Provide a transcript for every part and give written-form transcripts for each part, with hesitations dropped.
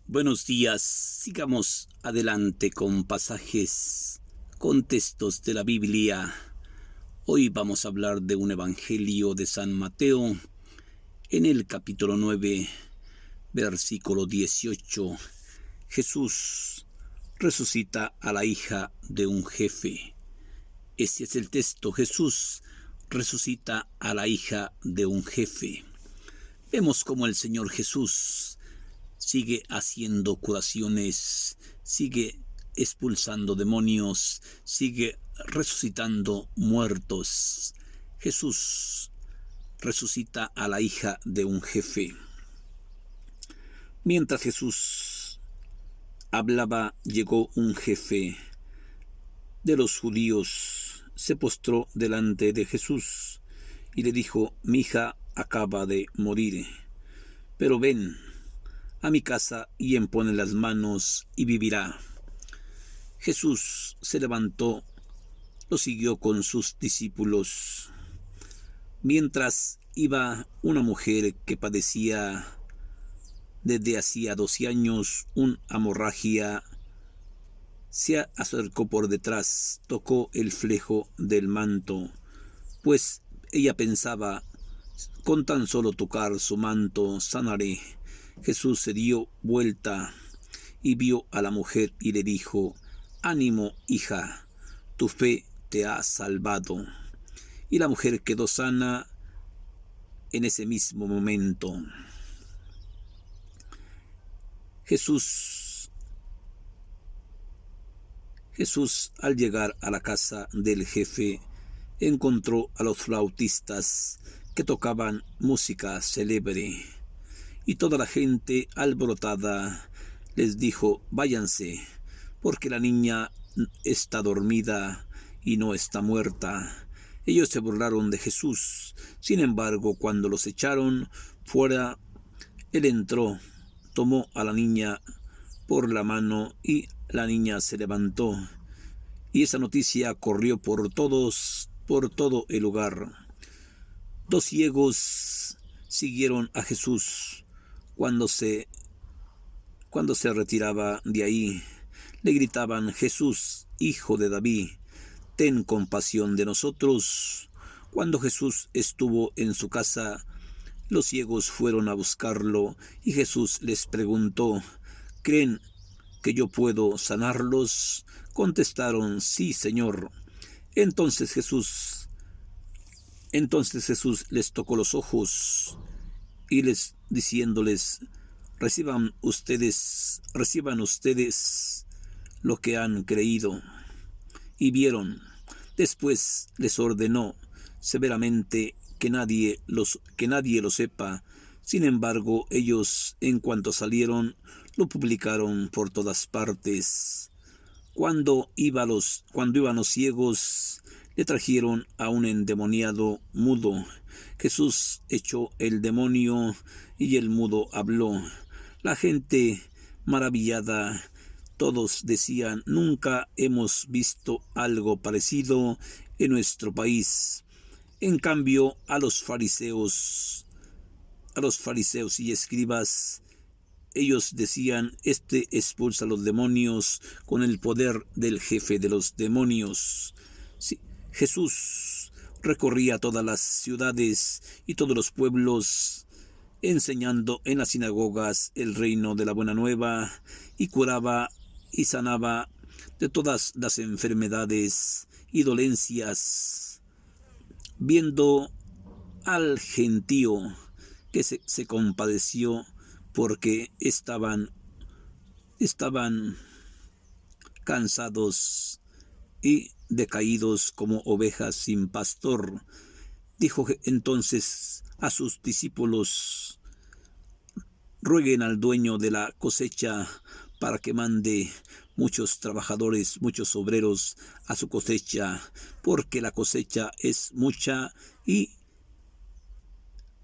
Buenos días, sigamos adelante con pasajes, con textos de la Biblia. Hoy vamos a hablar de un evangelio de San Mateo, en el capítulo 9, versículo 18. Jesús resucita a la hija de un jefe. Este es el texto: Jesús resucita a la hija de un jefe. Vemos cómo el Señor Jesús sigue haciendo curaciones, sigue expulsando demonios, sigue resucitando muertos. Jesús resucita a la hija de un jefe. Mientras Jesús hablaba, llegó un jefe de los judíos, se postró delante de Jesús y le dijo: mi hija acaba de morir, pero ven a mi casa y impone las manos y vivirá. Jesús se levantó, lo siguió con sus discípulos. Mientras iba una mujer que padecía desde hacía 12 años una hemorragia, se acercó por detrás, tocó el flejo del manto, pues ella pensaba: con tan solo tocar su manto sanaré. Jesús se dio vuelta y vio a la mujer y le dijo: ánimo, hija, tu fe te ha salvado. Y la mujer quedó sana en ese mismo momento. Jesús, al llegar a la casa del jefe, encontró a los flautistas que tocaban música célebre, y toda la gente alborotada les dijo: váyanse, porque la niña está dormida y no está muerta. Ellos se burlaron de Jesús. Sin embargo, cuando los echaron fuera, él entró, tomó a la niña por la mano y la niña se levantó. Y esa noticia corrió por todo el lugar. 2 ciegos siguieron a Jesús. Cuando se retiraba de ahí, le gritaban: Jesús, hijo de David, ten compasión de nosotros. Cuando Jesús estuvo en su casa, los ciegos fueron a buscarlo y Jesús les preguntó: ¿creen que yo puedo sanarlos? Contestaron: sí, Señor. Entonces Jesús les tocó los ojos y diciéndoles: reciban ustedes lo que han creído. Y vieron. Después les ordenó severamente que nadie lo sepa. Sin embargo, ellos, en cuanto salieron, lo publicaron por todas partes. Cuando iban los ciegos, le trajeron a un endemoniado mudo. Jesús echó el demonio y el mudo habló. La gente maravillada, todos decían: nunca hemos visto algo parecido en nuestro país. En cambio, a los fariseos y escribas, ellos decían: este expulsa a los demonios con el poder del jefe de los demonios. Sí, Jesús recorría todas las ciudades y todos los pueblos, enseñando en las sinagogas el reino de la buena nueva, y curaba y sanaba de todas las enfermedades y dolencias. Viendo al gentío, que se compadeció, porque estaban cansados y decaídos como ovejas sin pastor. Dijo entonces a sus discípulos: rueguen al dueño de la cosecha para que mande muchos trabajadores, muchos obreros a su cosecha, porque la cosecha es mucha y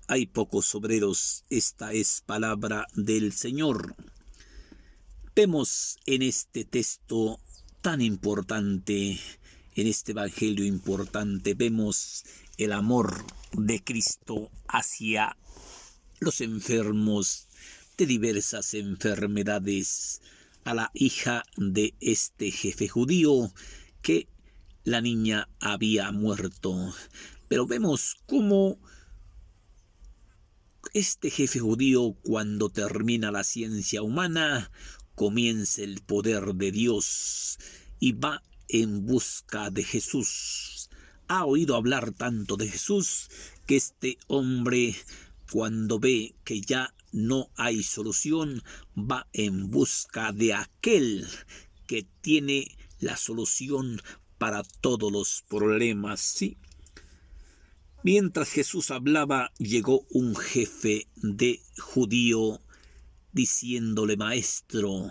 hay pocos obreros. Esta es palabra del Señor. Vemos en este texto tan importante, en este evangelio importante, vemos el amor de Cristo hacia los enfermos, de diversas enfermedades a la hija de este jefe judío, que la niña había muerto. Pero vemos cómo este jefe judío, cuando termina la ciencia humana, comienza el poder de Dios y va en busca de Jesús. Ha oído hablar tanto de Jesús que este hombre, cuando ve que ya no hay solución, va en busca de aquel que tiene la solución para todos los problemas. Sí. Mientras Jesús hablaba, llegó un jefe de judío diciéndole: Maestro,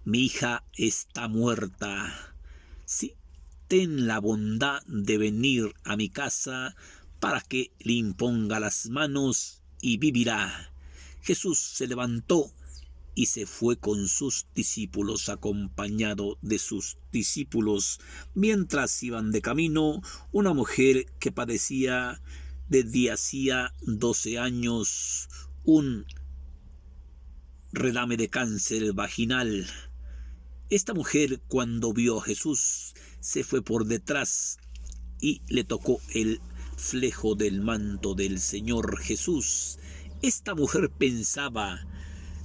mi hija está muerta. Sí, ten la bondad de venir a mi casa para que le imponga las manos y vivirá. Jesús se levantó y se fue con sus discípulos, acompañado de sus discípulos. Mientras iban de camino, una mujer que padecía desde hacía 12 años un redame de cáncer vaginal. Esta mujer, cuando vio a Jesús, se fue por detrás y le tocó el flejo del manto del Señor Jesús. Esta mujer pensaba: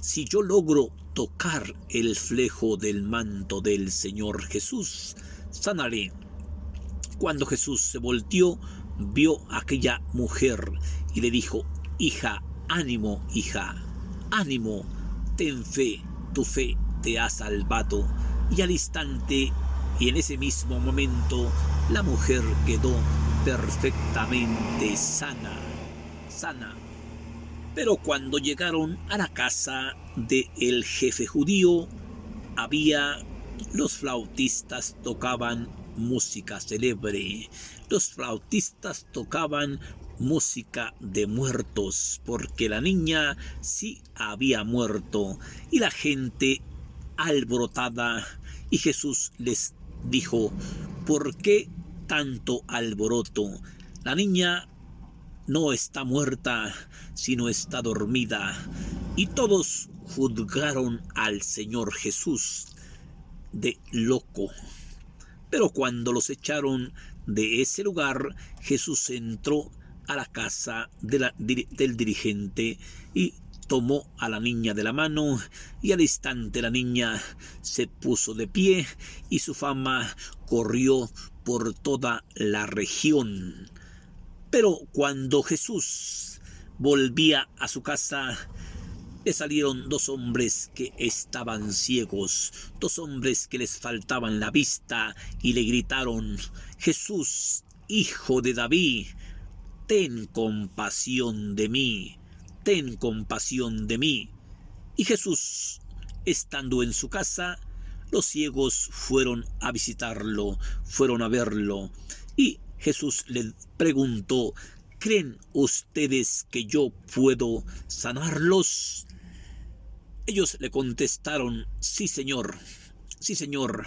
si yo logro tocar el flejo del manto del Señor Jesús, sanaré. Cuando Jesús se volteó, vio a aquella mujer y le dijo: hija, ánimo, hija, ánimo, ten fe, tu fe te ha salvado. Y al instante, y en ese mismo momento, la mujer quedó perfectamente sana. Pero cuando llegaron a la casa del jefe judío, los flautistas tocaban música célebre. Los flautistas tocaban música de muertos, porque la niña sí había muerto, y la gente alborotada. Y Jesús les dijo: ¿por qué tanto alboroto? La niña no está muerta, sino está dormida. Y todos juzgaron al Señor Jesús de loco. Pero cuando los echaron de ese lugar, Jesús entró a la casa del dirigente y tomó a la niña de la mano, y al instante la niña se puso de pie y su fama corrió por toda la región. Pero cuando Jesús volvía a su casa, le salieron 2 hombres que estaban ciegos, 2 hombres que les faltaban la vista, y le gritaron: Jesús, hijo de David, ten compasión de mí, ten compasión de mí. Y Jesús, estando en su casa, los ciegos fueron a visitarlo, fueron a verlo, y Jesús les preguntó: ¿creen ustedes que yo puedo sanarlos? Ellos le contestaron: sí, Señor, sí, Señor.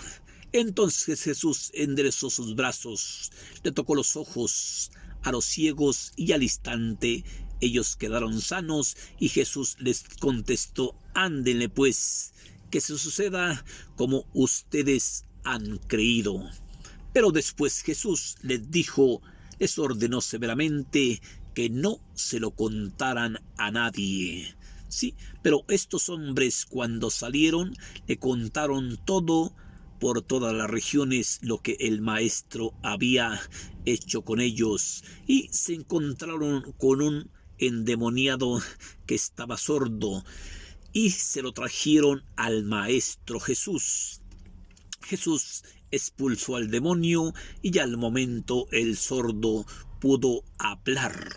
Entonces Jesús enderezó sus brazos, le tocó los ojos a los ciegos, y al instante ellos quedaron sanos. Y Jesús les contestó: ándenle pues, que se suceda como ustedes han creído. Pero después Jesús les ordenó severamente que no se lo contaran a nadie. Sí, pero estos hombres, cuando salieron, le contaron todo por todas las regiones lo que el maestro había hecho con ellos, y se encontraron con un endemoniado que estaba sordo, y se lo trajeron al maestro Jesús. Jesús expulsó al demonio, y al momento el sordo pudo hablar.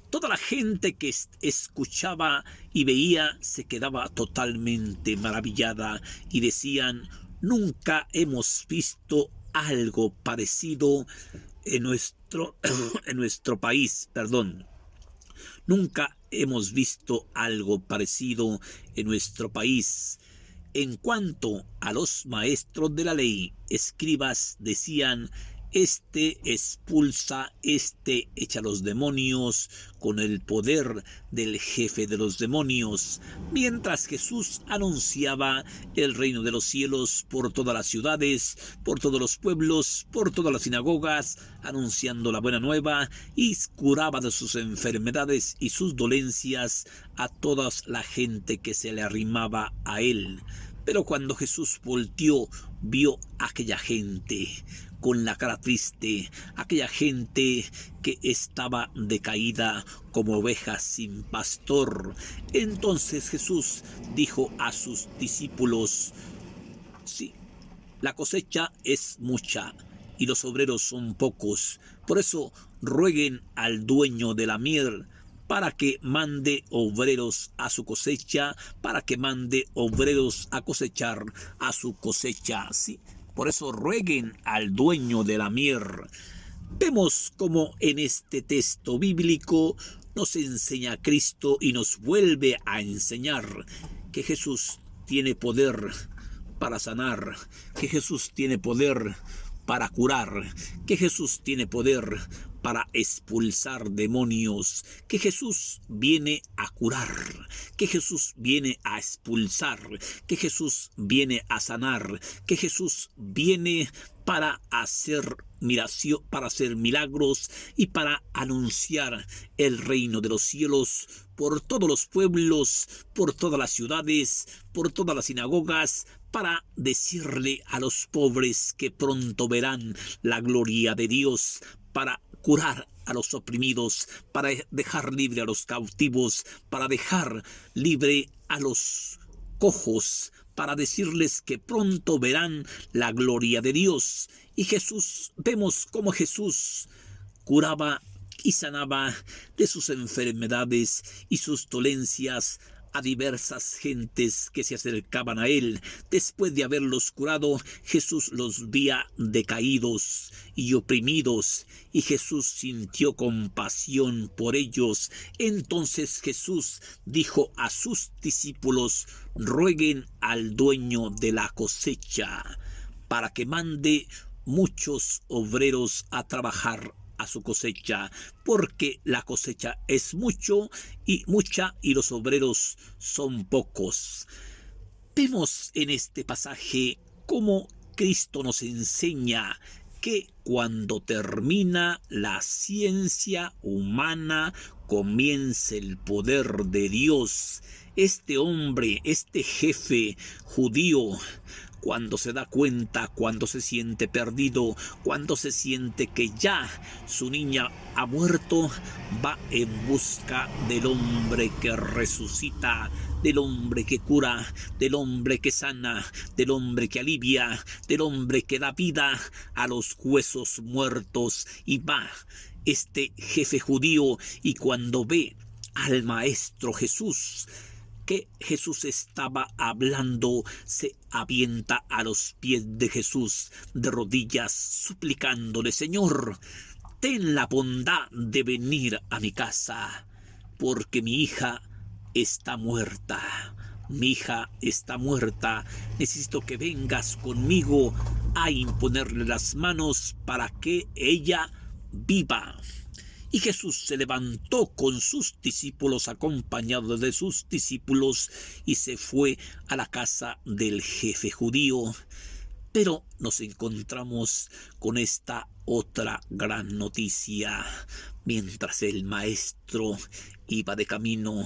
Toda la gente que escuchaba y veía se quedaba totalmente maravillada, y decían: nunca hemos visto algo parecido en nuestro país, Nunca hemos visto algo parecido en nuestro país. En cuanto a los maestros de la ley, escribas, decían: Este expulsa, este echa los demonios con el poder del jefe de los demonios, mientras Jesús anunciaba el reino de los cielos por todas las ciudades, por todos los pueblos, por todas las sinagogas, anunciando la buena nueva, y curaba de sus enfermedades y sus dolencias a toda la gente que se le arrimaba a él. Pero cuando Jesús volteó, vio a aquella gente con la cara triste, aquella gente que estaba decaída como ovejas sin pastor. Entonces Jesús dijo a sus discípulos: sí, la cosecha es mucha y los obreros son pocos. Por eso rueguen al dueño de la mies para que mande obreros a su cosecha, para que mande obreros a cosechar a su cosecha. Sí, por eso rueguen al dueño de la mies. Vemos como en este texto bíblico nos enseña Cristo y nos vuelve a enseñar que Jesús tiene poder para sanar, que Jesús tiene poder para curar, que Jesús tiene poder para expulsar demonios, que Jesús viene a curar, que Jesús viene a expulsar, que Jesús viene a sanar, que Jesús viene para hacer milagros y para anunciar el reino de los cielos por todos los pueblos, por todas las ciudades, por todas las sinagogas, para decirle a los pobres que pronto verán la gloria de Dios, para curar a los oprimidos, para dejar libre a los cautivos, para dejar libre a los cojos, para decirles que pronto verán la gloria de Dios. Y Jesús, vemos cómo Jesús curaba y sanaba de sus enfermedades y sus dolencias a diversas gentes que se acercaban a él. Después de haberlos curado, Jesús los veía decaídos y oprimidos, y Jesús sintió compasión por ellos. Entonces Jesús dijo a sus discípulos: rueguen al dueño de la cosecha para que mande muchos obreros a trabajar a su cosecha, porque la cosecha es mucha y los obreros son pocos. Vemos en este pasaje cómo Cristo nos enseña que cuando termina la ciencia humana, comienza el poder de Dios. Este hombre, este jefe judío, cuando se da cuenta, cuando se siente perdido, cuando se siente que ya su niña ha muerto, va en busca del hombre que resucita, del hombre que cura, del hombre que sana, del hombre que alivia, del hombre que da vida a los huesos muertos. Y va este jefe judío, y cuando ve al Maestro Jesús, que Jesús estaba hablando, se avienta a los pies de Jesús de rodillas, suplicándole: Señor, ten la bondad de venir a mi casa, porque mi hija está muerta. Mi hija está muerta. Necesito que vengas conmigo a imponerle las manos para que ella viva. Y Jesús se levantó con sus discípulos, acompañado de sus discípulos, y se fue a la casa del jefe judío. Pero nos encontramos con esta otra gran noticia. Mientras el maestro iba de camino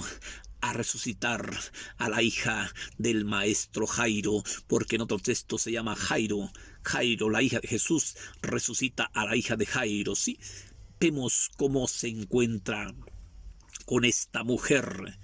a resucitar a la hija del maestro Jairo, porque en otro texto se llama Jairo, la hija de Jesús, resucita a la hija de Jairo, ¿sí? Vemos cómo se encuentra con esta mujer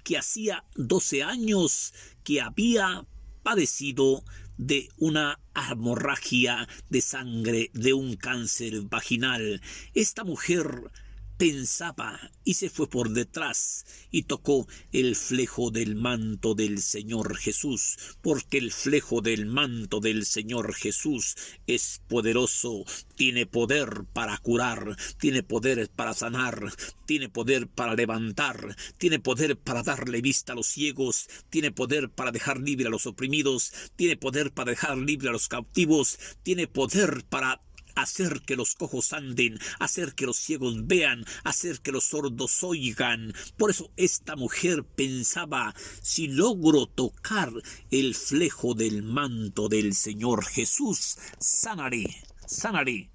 que hacía 12 años que había padecido de una hemorragia de sangre, de un cáncer vaginal. Esta mujer pensaba y se fue por detrás y tocó el flejo del manto del Señor Jesús, porque el flejo del manto del Señor Jesús es poderoso, tiene poder para curar, tiene poder para sanar, tiene poder para levantar, tiene poder para darle vista a los ciegos, tiene poder para dejar libre a los oprimidos, tiene poder para dejar libre a los cautivos, tiene poder para hacer que los cojos anden, hacer que los ciegos vean, hacer que los sordos oigan. Por eso esta mujer pensaba, si logro tocar el flejo del manto del Señor Jesús, sanaré, sanaré.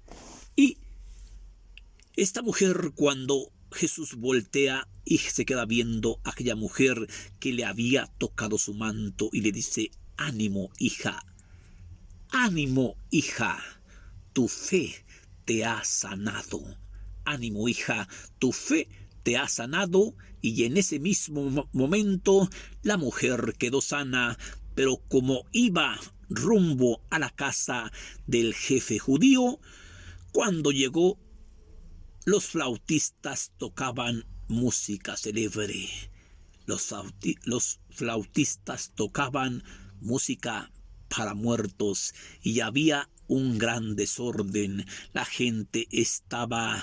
Y esta mujer, cuando Jesús voltea y se queda viendo a aquella mujer que le había tocado su manto y le dice, ánimo, hija, tu fe te ha sanado. Ánimo, hija, tu fe te ha sanado. Y en ese mismo momento la mujer quedó sana, pero como iba rumbo a la casa del jefe judío, cuando llegó, los flautistas tocaban música célebre. Los flautistas tocaban música para muertos y había un gran desorden. La gente estaba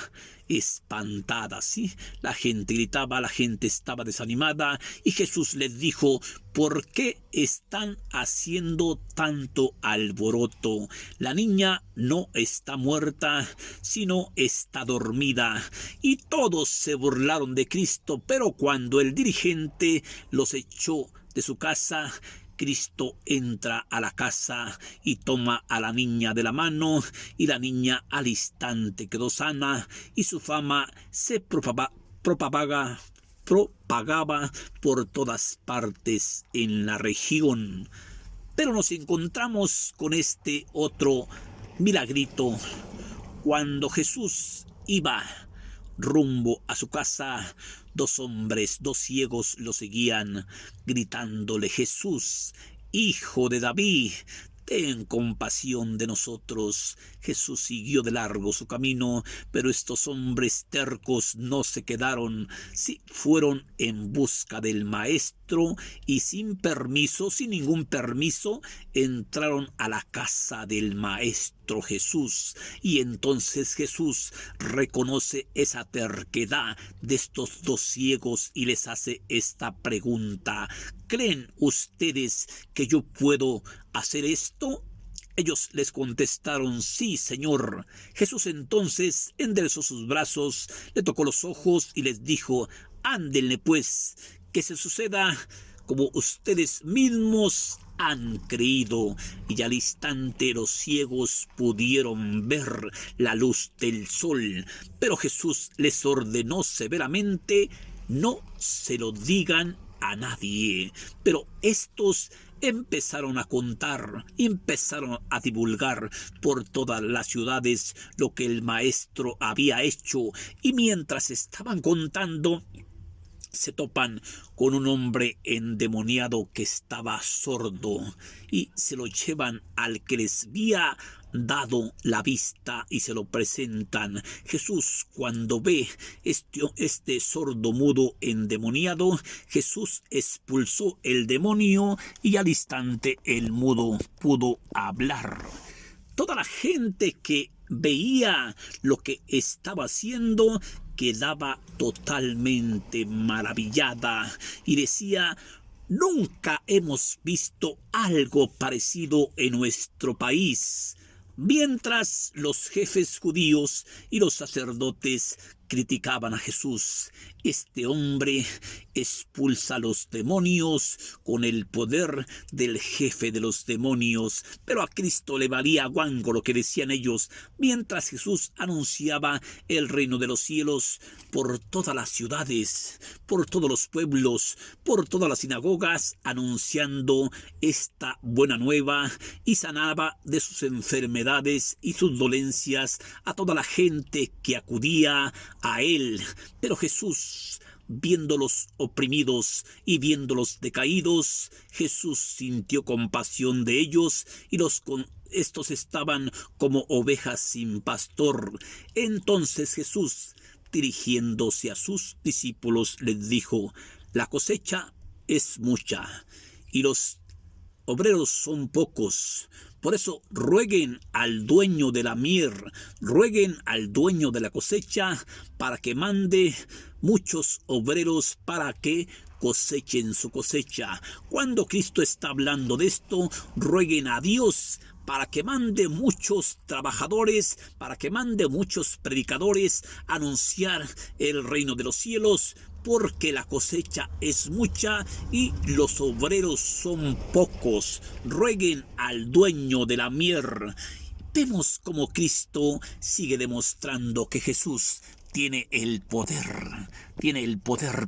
espantada, ¿sí? La gente gritaba, la gente estaba desanimada y Jesús les dijo, ¿por qué están haciendo tanto alboroto? La niña no está muerta, sino está dormida. Y todos se burlaron de Cristo, pero cuando el dirigente los echó de su casa, Cristo entra a la casa y toma a la niña de la mano, y la niña al instante quedó sana y su fama se propagaba por todas partes en la región. Pero nos encontramos con este otro milagrito. Cuando Jesús iba rumbo a su casa, dos hombres, dos ciegos lo seguían, gritándole, Jesús, hijo de David, ten compasión de nosotros. Jesús siguió de largo su camino, pero estos hombres tercos no se quedaron. Sí, fueron en busca del maestro y sin permiso, sin ningún permiso, entraron a la casa del maestro Jesús. Y entonces Jesús reconoce esa terquedad de estos dos ciegos y les hace esta pregunta. ¿Creen ustedes que yo puedo hacer esto? Ellos les contestaron, sí, Señor. Jesús entonces enderezó sus brazos, le tocó los ojos y les dijo, ándenle pues, que se suceda como ustedes mismos han creído. Y al instante los ciegos pudieron ver la luz del sol. Pero Jesús les ordenó severamente, no se lo digan a nadie. Pero estos empezaron a contar, empezaron a divulgar por todas las ciudades lo que el maestro había hecho, y mientras estaban contando, se topan con un hombre endemoniado que estaba sordo y se lo llevan al que les había dado la vista y se lo presentan. Jesús, cuando ve este sordo mudo endemoniado, Jesús expulsó el demonio y al instante el mudo pudo hablar. Toda la gente que veía lo que estaba haciendo quedaba totalmente maravillada y decía, nunca hemos visto algo parecido en nuestro país. Mientras los jefes judíos y los sacerdotes criticaban a Jesús, este hombre expulsa a los demonios con el poder del jefe de los demonios. Pero a Cristo le valía guango lo que decían ellos, mientras Jesús anunciaba el reino de los cielos por todas las ciudades, por todos los pueblos, por todas las sinagogas, anunciando esta buena nueva, y sanaba de sus enfermedades y sus dolencias a toda la gente que acudía a él. Pero Jesús, viéndolos oprimidos y viéndolos decaídos, Jesús sintió compasión de ellos y estos estaban como ovejas sin pastor. Entonces Jesús, dirigiéndose a sus discípulos, les dijo, la cosecha es mucha y los obreros son pocos. Por eso rueguen al dueño de la mies, rueguen al dueño de la cosecha para que mande muchos obreros para que cosechen su cosecha. Cuando Cristo está hablando de esto, rueguen a Dios para que mande muchos trabajadores, para que mande muchos predicadores a anunciar el reino de los cielos, porque la cosecha es mucha y los obreros son pocos. Rueguen al dueño de la mies. Vemos como Cristo sigue demostrando que Jesús tiene el poder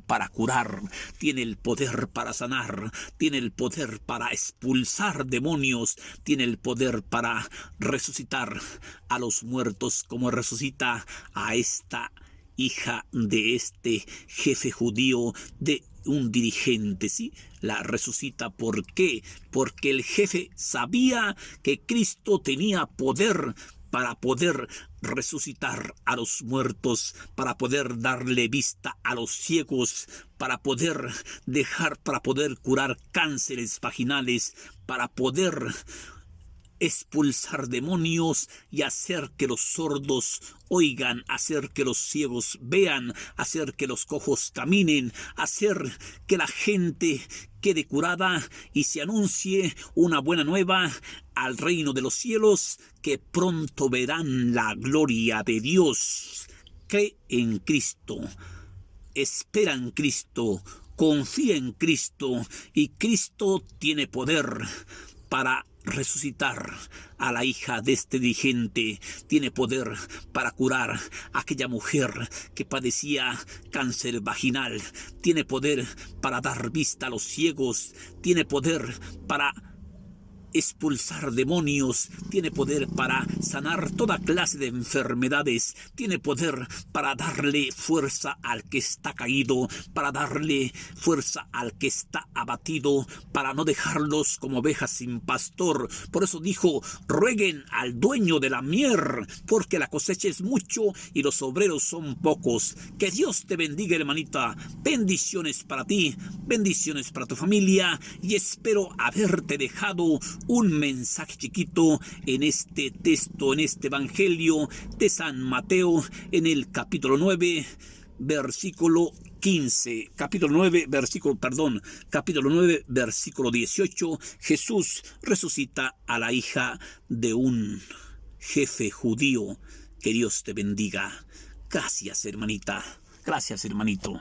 para curar, tiene el poder para sanar, tiene el poder para expulsar demonios, tiene el poder para resucitar a los muertos, como resucita a esta hija de este jefe judío, de un dirigente, ¿sí? La resucita. ¿Por qué? Porque el jefe sabía que Cristo tenía poder para poder resucitar a los muertos, para poder darle vista a los ciegos, para poder curar cánceres vaginales, para poder expulsar demonios y hacer que los sordos oigan, hacer que los ciegos vean, hacer que los cojos caminen, hacer que la gente quede curada y se anuncie una buena nueva al reino de los cielos, que pronto verán la gloria de Dios. Cree en Cristo, espera en Cristo, confía en Cristo, y Cristo tiene poder para resucitar a la hija de este dirigente, tiene poder para curar a aquella mujer que padecía cáncer vaginal, tiene poder para dar vista a los ciegos, tiene poder para expulsar demonios, tiene poder para sanar toda clase de enfermedades, tiene poder para darle fuerza al que está caído, para darle fuerza al que está abatido, para no dejarlos como ovejas sin pastor. Por eso dijo: rueguen al dueño de la mies, porque la cosecha es mucho y los obreros son pocos. Que Dios te bendiga, hermanita. Bendiciones para ti, bendiciones para tu familia, y espero haberte dejado un mensaje chiquito en este texto, en este evangelio de San Mateo, en el capítulo 9, versículo 15, capítulo 9, versículo 18. Jesús resucita a la hija de un jefe judío. Que Dios te bendiga. Gracias, hermanita. Gracias, hermanito.